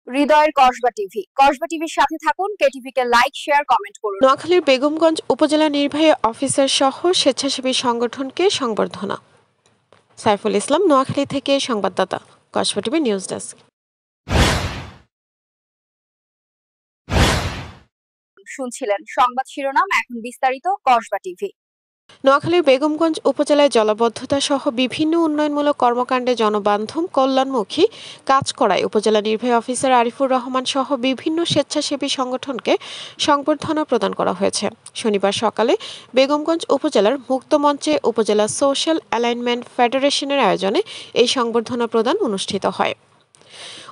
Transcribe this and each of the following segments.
হৃদয়ের কসবা টিভির সাথে থাকুন। কেটিভি কে লাইক, শেয়ার, কমেন্ট করুন। নোয়াখালীর বেগমগঞ্জ উপজেলা নির্বাহী অফিসার সহ স্বেচ্ছাসেবী সংগঠনকে সংবর্ধনা। সাইফুল ইসলাম, নোয়াখালী থেকে সংবাদদাতা, কসবা টিভি নিউজ ডেস্ক। শুনছিলেন সংবাদ শিরোনাম, এখন বিস্তারিত। কসবা টিভি। নোয়াখালীর বেগমগঞ্জ উপজেলায় জলাবদ্ধতা সহ বিভিন্ন উন্নয়নমূলক কর্মকাণ্ডে জনবান্ধব কল্যাণমুখী কাজ করায় উপজেলা নির্বাহী অফিসার আরিফুর রহমান সহ বিভিন্ন স্বেচ্ছাসেবী সংগঠনকে সংবর্ধনা প্রদান করা হয়েছে। শনিবার সকালে বেগমগঞ্জ উপজেলার মুক্তমঞ্চে উপজেলা সোশ্যাল অ্যালাইনমেন্ট ফেডারেশনের আয়োজনে এই সংবর্ধনা প্রদান অনুষ্ঠিত হয়।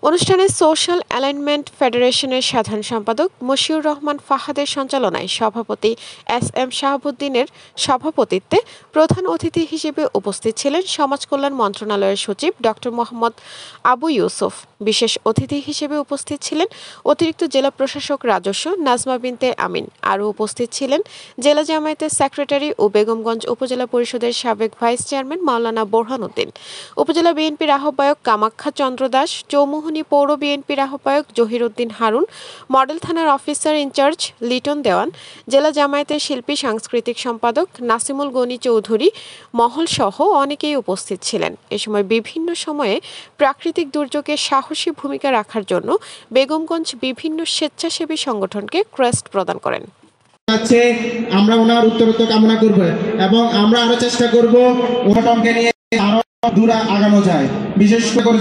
অনুষ্ঠানে সোশ্যাল অ্যালাইনমেন্ট ফেডারেশনের সাধারণ সম্পাদক মশিউর রহমান ফাহাদের সঞ্চালনায় সভাপতি SM শাহাবুদ্দিনের সভাপতিত্বে প্রধান অতিথি হিসেবে উপস্থিত ছিলেন সমাজ কল্যাণ মন্ত্রণালয়ের সচিব ডক্টর মোহাম্মদ আবু ইউসুফ। বিশেষ অতিথি হিসেবে উপস্থিত ছিলেন অতিরিক্ত জেলা প্রশাসক রাজস্ব নাজমা বিনতে আমিন। আরও উপস্থিত ছিলেন জেলা জামায়াতের সেক্রেটারি ও বেগমগঞ্জ উপজেলা পরিষদের সাবেক ভাইস চেয়ারম্যান মাওলানা বোরহানউদ্দিন, উপজেলা বিএনপির আহ্বায়ক কামাখ্যা চন্দ্র দাস, চৌমুহনী পৌর বিএনপির আহ্বায়ক জহিরউদ্দিন হারুন, মডেল থানার অফিসার ইনচার্জ লিটন দেওয়ান, জেলা জামায়াতের শিল্পী সাংস্কৃতিক সম্পাদক নাসিমুল গনি চৌধুরী মহল সহ অনেকেই উপস্থিত ছিলেন। এ সময় বিভিন্ন সময়ে প্রাকৃতিক দুর্যোগে সাহসী ভূমিকা রাখার জন্য বেগমগঞ্জ বিভিন্ন স্বেচ্ছাসেবী সংগঠনকে ক্রেস্ট প্রদান করেন। আমরা ওনার উত্তরোত্তর কামনা করব এবং আমরা আরো চেষ্টা করব ওনাকে নিয়ে আরো দূরে আগানো যায়। বিশেষ করে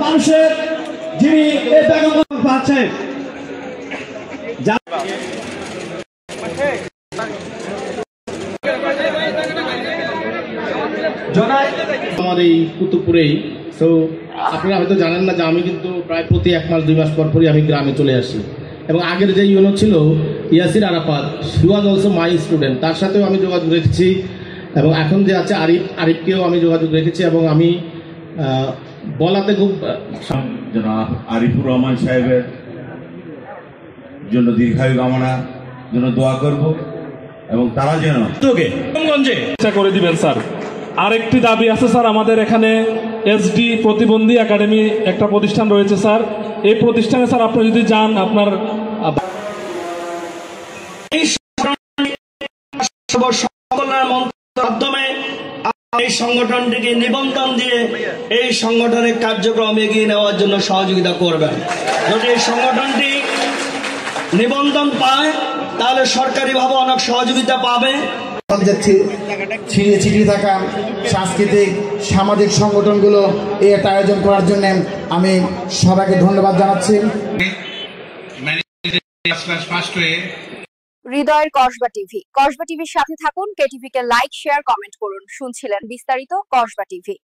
মানুষের যিনি পাচ্ছেন আমার এই কুতুবপুরেই। তো আপনারা হয়তো জানেন না যে আমি কিন্তু প্রায় প্রতি 1 মাস 2 মাস পরই আমি গ্রামে চলে আসি। এবং আগের যে ইউনো ছিল ইয়াসির আরাফাত, হি ওয়াজ অলসো মাই স্টুডেন্ট, তার সাথেও আমি যোগাযোগ রেখেছি। এবং এখন যে আছে আরিফকেও আমি যোগাযোগ রেখেছি। এবং আমি বলাতে খুব জনাব আরিফুর রহমান সাহেবের জন্য দীর্ঘায়ু কামনা জন্য দোয়া করব এবং তারা যেন চেষ্টা করে দিবেন স্যার। আরেকটি দাবি আছে স্যার, আমাদের এখানে SD প্রতিবন্ধী একাডেমি একটা প্রতিষ্ঠান রয়েছে স্যার। এই প্রতিষ্ঠানে স্যার আপনি যদি যান, আপনার মাধ্যমে এই সংগঠনটিকে নিবন্ধন দিয়ে এই সংগঠনের কার্যক্রম এগিয়ে নেওয়ার জন্য সহযোগিতা করবেন। যদি এই সংগঠনটি নিবন্ধন পায় তাহলে সরকারিভাবে অনেক সহযোগিতা পাবে। ছিড়িয়ে ছিটিয়ে থাকা সাংস্কৃতিক সামাজিক সংগঠনগুলো এর আয়োজন করার জন্য আমি সবাইকে ধন্যবাদ জানাচ্ছি। হৃদয়ের কসবা টিভির সাথে থাকুন। কেটিভি কে লাইক, শেয়ার, কমেন্ট করুন। শুনছিলেন বিস্তারিত কসবা টিভি।